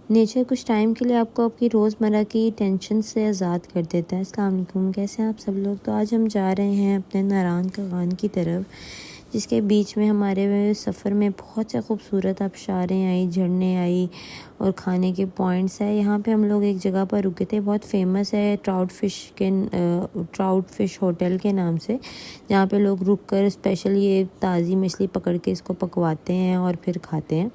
Nature कुछ time के लिए आपको आपकी रोज़मर्रा की टेंशन से आज़ाद कर देता है। अस्सलाम वालेकुम, कैसे हैं आप सब लोग। तो आज हम जा रहे हैं अपने नारान कगान की तरफ, जिसके बीच में हमारे सफ़र में बहुत से खूबसूरत आबशारें आई, झरने आई और खाने के पॉइंट्स है। यहाँ पे हम लोग एक जगह पर रुके थे, बहुत फेमस है ट्राउट फ़िश होटल के नाम से, जहाँ पे लोग रुक कर स्पेशल ये ताज़ी मछली पकड़ के इसको पकवाते हैं और फिर खाते हैं।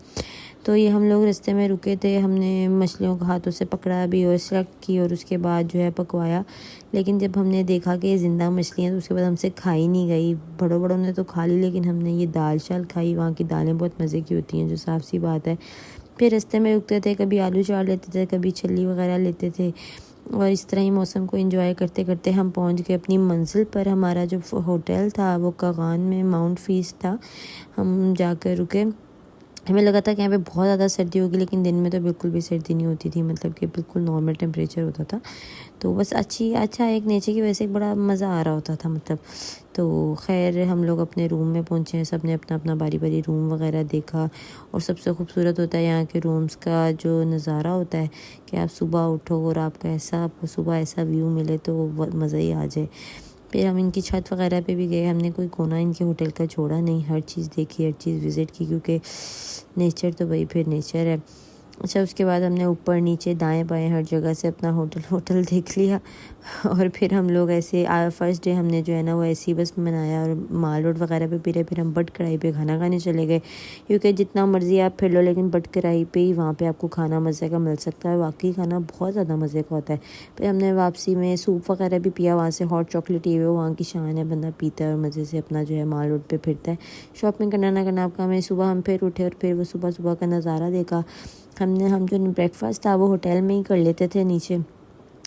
तो ये हम लोग रास्ते में रुके थे, हमने मछलियों को हाथों से पकड़ा भी और सेलेक्ट की और उसके बाद जो है पकवाया। लेकिन जब हमने देखा कि ये ज़िंदा मछलियाँ, तो उसके बाद हमसे खाई नहीं गई। बड़ों बड़ों ने तो खा ली, लेकिन हमने ये दाल शाल खाई। वहाँ की दालें बहुत मज़े की होती हैं, जो साफ़ सी बात है। फिर रास्ते में रुकते थे, कभी आलू चाट लेते थे, कभी छल्ली वगैरह लेते थे, और इस तरह ही मौसम को एंजॉय करते करते हम पहुंच गए अपनी मंजिल पर। हमारा जो होटल था वो कगान में माउंट फीस था। हम जाकर रुके। हमें लगा था कि यहाँ पे बहुत ज़्यादा सर्दी होगी, लेकिन दिन में तो बिल्कुल भी सर्दी नहीं होती थी, मतलब कि बिल्कुल नॉर्मल टेम्परेचर होता था। तो बस अच्छा एक नेचर की वजह से एक बड़ा मज़ा आ रहा होता था मतलब। तो खैर हम लोग अपने रूम में पहुँचे हैं, सब ने अपना अपना बारी बारी रूम वगैरह देखा। और सबसे खूबसूरत होता है यहाँ के रूम्स का जो नज़ारा होता है कि आप सुबह उठो और आपको सुबह ऐसा व्यू मिले तो मज़ा ही आ जाए। फिर हम इनकी छत वगैरह पे भी गए, हमने कोई कोना इनके होटल का छोड़ा नहीं, हर चीज़ देखी, हर चीज़ विज़िट की, क्योंकि नेचर तो वही फिर नेचर है। अच्छा, उसके बाद हमने ऊपर नीचे दाएं बाएं हर जगह से अपना होटल देख लिया। और फिर हम लोग ऐसे फर्स्ट डे हमने जो है ना वो ऐसे ही बस मनाया और माल रोड वगैरह पे पी। फिर हम बट कढ़ाई पे खाना खाने चले गए, क्योंकि जितना मर्ज़ी आप फिर लो, लेकिन बट कढ़ाई पे ही वहाँ पे आपको खाना मज़े का मिल सकता है। वाकई खाना बहुत ज़्यादा मज़े का होता है। फिर हमने वापसी में सूप वगैरह भी पिया, वहाँ से हॉट चॉकलेट ये वो वहाँ की शान है, बंदा पीता है और मज़े से अपना जो है माल रोड पर फिरता है। शॉपिंग करना ना करना आपका। हमें सुबह हम फिर उठे और फिर वो सुबह सुबह का नज़ारा देखा। हम जो ब्रेकफास्ट था वो होटल में ही कर लेते थे नीचे।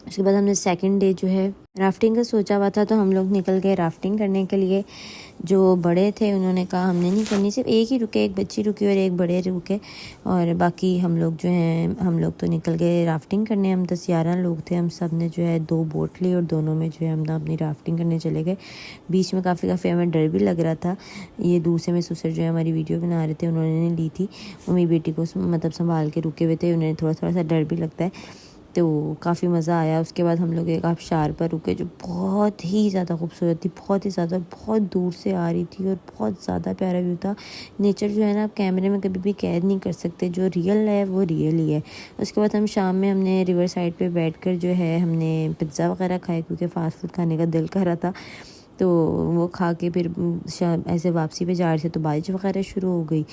उसके बाद हमने सेकंड डे जो है राफ्टिंग का सोचा हुआ था, तो हम लोग निकल गए राफ्टिंग करने के लिए। जो बड़े थे उन्होंने कहा हमने नहीं करनी, सिर्फ एक ही रुके, एक बच्ची रुकी और एक बड़े रुके, और बाकी हम लोग जो हैं हम लोग तो निकल गए राफ्टिंग करने। हम 10-11 लोग थे, हम सब ने जो है 2 बोट ली और दोनों में जो है हम अपनी राफ्टिंग करने चले गए। बीच में काफ़ी हमें डर भी लग रहा था। ये दूर से मेरे ससुर जो है हमारी वीडियो बना रहे थे, उन्होंने ली थी, वो मेरी बेटी को मतलब संभाल के रुके हुए थे, उन्हें थोड़ा थोड़ा सा डर भी लगता है। तो काफ़ी मज़ा आया। उसके बाद हम लोग एक आबशार पर रुके, जो बहुत ही ज़्यादा खूबसूरत थी, बहुत ही ज़्यादा, बहुत दूर से आ रही थी और बहुत ज़्यादा प्यारा व्यू था। नेचर जो है ना आप कैमरे में कभी भी कैद नहीं कर सकते, जो रियल है वो रियल ही है। उसके बाद हम शाम में हमने रिवर साइड पे बैठकर जो है हमने पिज़्ज़ा वगैरह खाए, क्योंकि फ़ास्ट फूड खाने का दिल कर रहा था। तो वो खा के फिर ऐसे वापसी पे जा रहे थे तो बारिश वगैरह शुरू हो गई।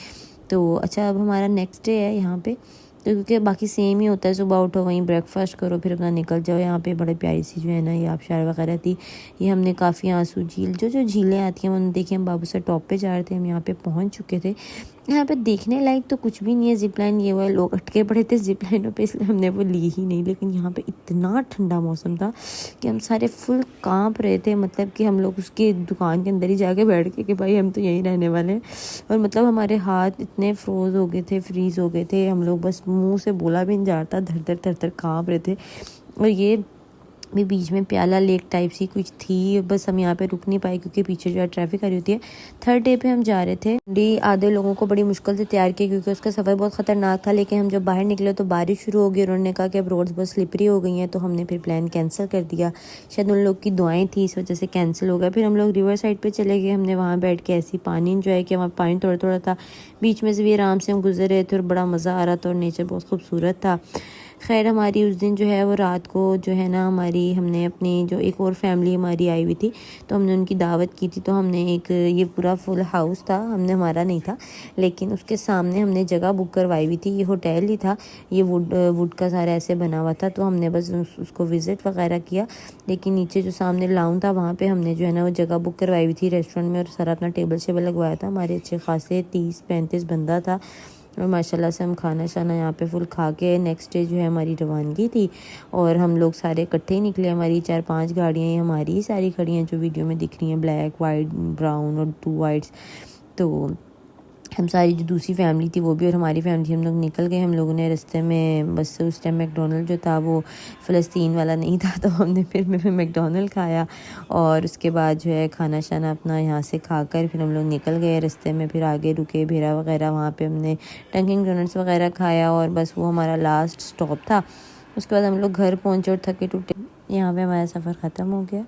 तो अच्छा, अब हमारा नेक्स्ट डे है यहाँ पे, तो क्योंकि बाकी सेम ही होता है, सुबह उठो वहीं ब्रेकफास्ट करो फिर अपना निकल जाओ। यहाँ पे बड़ी प्यारी सी जो है ना ये आबशार वगैरह थी। ये हमने काफ़ी आंसू झील जो झीलें आती हैं उन्होंने देखी। हम बाबू सर टॉप पे जा रहे थे, हम यहाँ पे पहुँच चुके थे। यहाँ पे देखने लायक तो कुछ भी नहीं है, जिप लाइन ये हुआ है, लोग अटके पड़े थे जिप लाइनों पे, इसलिए हमने वो ली ही नहीं। लेकिन यहाँ पे इतना ठंडा मौसम था कि हम सारे फुल कांप रहे थे, मतलब कि हम लोग उसकी दुकान के अंदर ही जाके बैठ के कि भाई हम तो यहीं रहने वाले हैं। और मतलब हमारे हाथ इतने फ्रीज़ हो गए थे, हम लोग बस मुंह से बोला भी नहीं जा रहा था, धर धर कांप रहे थे। और ये भी बीच में प्याला लेक टाइप सी कुछ थी, बस हम यहाँ पे रुक नहीं पाए क्योंकि पीछे जो है ट्रैफिक आ रही होती है। थर्ड डे पे हम जा रहे थे, आधे लोगों को बड़ी मुश्किल से तैयार किया क्योंकि उसका सफ़र बहुत ख़तरनाक था। लेकिन हम जब बाहर निकले तो बारिश शुरू हो गई, उन्होंने कहा कि अब रोड्स बहुत स्लिपरी हो गई हैं, तो हमने फिर प्लान कैंसिल कर दिया। शायद उन लोग की दुआएं थी, इस वजह से कैंसिल हो गया। फिर हम लोग रिवर साइड पर चले गए, हमने वहाँ बैठ के ऐसी पानी इंजॉय किया। वहाँ पानी थोड़ा थोड़ा था, बीच में से भी आराम से हम गुजर रहे थे और बड़ा मज़ा आ रहा था और नेचर बहुत खूबसूरत था। खैर हमारी उस दिन जो है वो रात को जो है ना हमने अपनी जो एक और फैमिली हमारी आई हुई थी, तो हमने उनकी दावत की थी। तो हमने एक ये पूरा फुल हाउस था, हमारा नहीं था, लेकिन उसके सामने हमने जगह बुक करवाई हुई थी। ये होटल ही था, ये वुड का सारा ऐसे बना हुआ था, तो हमने बस उसको विज़िट वगैरह किया। लेकिन नीचे जो सामने लाउंज था वहाँ पे हमने जो है ना वो जगह बुक करवाई हुई थी रेस्टोरेंट में, और सारा अपना टेबल शेबल लगवाया था। हमारे अच्छे खासे 30-35 बंदा था और माशाल्लाह से हम खाना शाना यहाँ पे फुल खा के नेक्स्ट डे जो है हमारी रवानगी थी। और हम लोग सारे इकट्ठे ही निकले। हमारी 4-5 गाड़ियाँ हमारी ही सारी खड़ी हैं जो वीडियो में दिख रही हैं, ब्लैक वाइट ब्राउन और 2 वाइट्स। तो हम सारी जो दूसरी फैमिली थी वो भी और हमारी फैमिली हम लोग निकल गए। हम लोगों ने रास्ते में बस उस टाइम मैकडोनल्ड जो था वो फ़लस्तीन वाला नहीं था, तो हमने फिर मैकडोनल्ड खाया और उसके बाद जो है खाना शाना अपना यहाँ से खाकर फिर हम लोग निकल गए। रास्ते में फिर आगे रुके भेरा वगैरह, वहाँ पे हमने डंकिन डोनट्स वगैरह खाया और बस वो हमारा लास्ट स्टॉप था। उसके बाद हम लोग घर पहुँचे और थके टूटे यहाँ पे हमारा सफ़र ख़त्म हो गया।